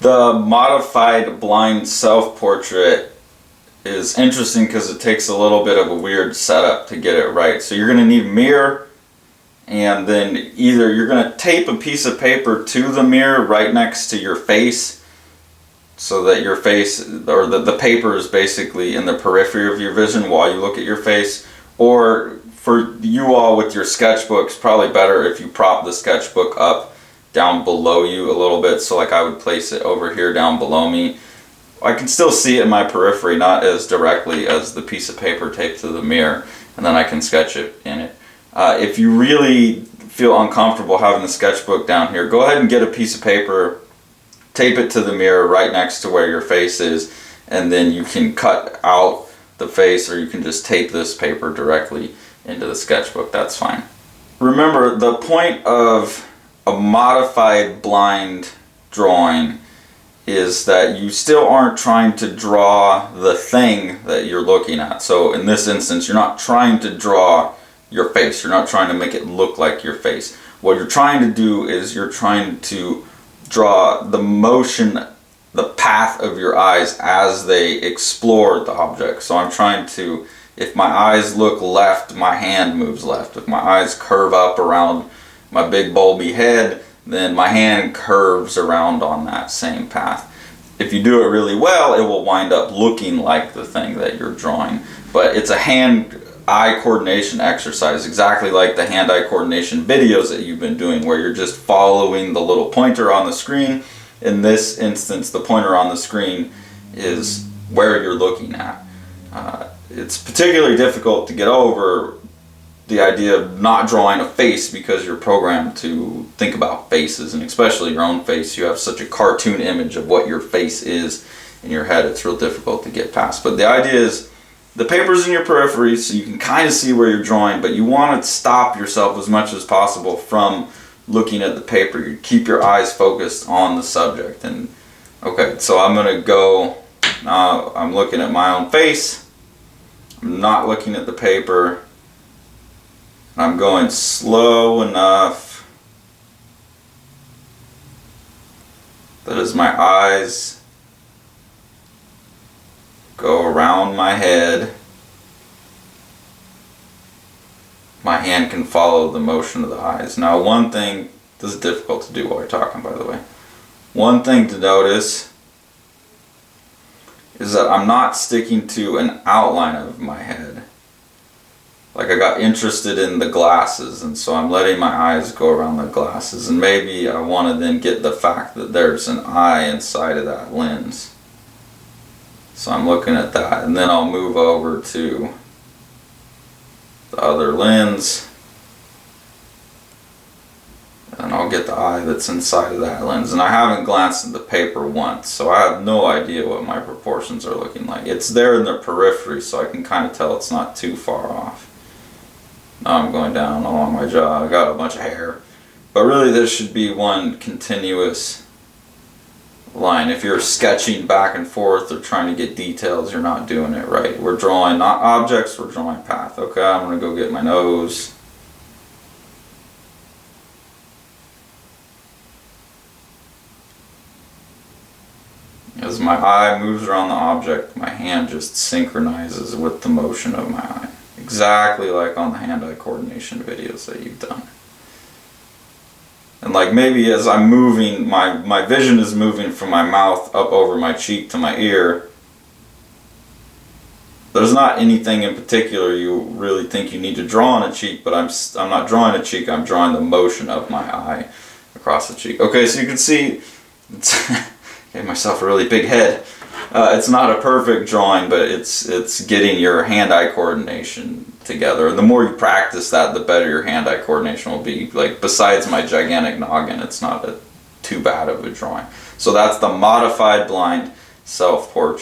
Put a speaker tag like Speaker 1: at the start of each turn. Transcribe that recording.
Speaker 1: The modified blind self-portrait is interesting because it takes a little bit of a weird setup to get it right. So you're going to need a mirror, and then either you're going to tape a piece of paper to the mirror right next to your face, so that your face, or the paper is basically in the periphery of your vision while you look at your face. Or for you all with your sketchbooks, probably better if you prop the sketchbook up down below you a little bit. So like I would place it over here down below me. I can still see it in my periphery, not as directly as the piece of paper taped to the mirror, and then I can sketch it in it. If you really feel uncomfortable having the sketchbook down here, go ahead and get a piece of paper, tape it to the mirror right next to where your face is, and then you can cut out the face, or you can just tape this paper directly into the sketchbook. That's fine. Remember, the point of a modified blind drawing is that you still aren't trying to draw the thing that you're looking at. So in this instance, you're not trying to draw your face. You're not trying to make it look like your face. What you're trying to do is you're trying to draw the motion, the path of your eyes as they explore the object. So I'm trying to, if my eyes look left, my hand moves left. If my eyes curve up around my big bulby head, then my hand curves around on that same path. If you do it really well, it will wind up looking like the thing that you're drawing. But it's a hand-eye coordination exercise, exactly like the hand-eye coordination videos that you've been doing, where you're just following the little pointer on the screen. In this instance, the pointer on the screen is where you're looking at. It's particularly difficult to get over the idea of not drawing a face, because you're programmed to think about faces, and especially your own face. You have such a cartoon image of what your face is in your head, it's real difficult to get past. But the idea is, the paper's in your periphery, so you can kind of see where you're drawing, but you want to stop yourself as much as possible from looking at the paper. You keep your eyes focused on the subject. And okay, so I'm going to go, now I'm looking at my own face, I'm not looking at the paper. I'm going slow enough that as my eyes go around my head, my hand can follow the motion of the eyes. Now one thing, this is difficult to do while you're talking, by the way. One thing to notice is that I'm not sticking to an outline of my head. Like I got interested in the glasses, and so I'm letting my eyes go around the glasses, and maybe I want to then get the fact that there's an eye inside of that lens. So I'm looking at that, and then I'll move over to the other lens, and I'll get the eye that's inside of that lens. And I haven't glanced at the paper once, so I have no idea what my proportions are looking like. It's there in the periphery, so I can kind of tell it's not too far off. Now I'm going down along my jaw. I got a bunch of hair. But really this should be one continuous line. If you're sketching back and forth or trying to get details, you're not doing it right. We're drawing not objects, we're drawing path. Okay, I'm going to go get my nose. As my eye moves around the object, my hand just synchronizes with the motion of my eye. Exactly like on the hand-eye coordination videos that you've done. And like maybe as I'm moving, my vision is moving from my mouth up over my cheek to my ear. There's not anything in particular you really think you need to draw on a cheek, but I'm not drawing a cheek, I'm drawing the motion of my eye across the cheek. Okay, so you can see, gave myself a really big head. It's not a perfect drawing, but it's getting your hand-eye coordination together. And the more you practice that, the better your hand-eye coordination will be. Like, besides my gigantic noggin, it's not too bad of a drawing. So that's the modified blind self-portrait.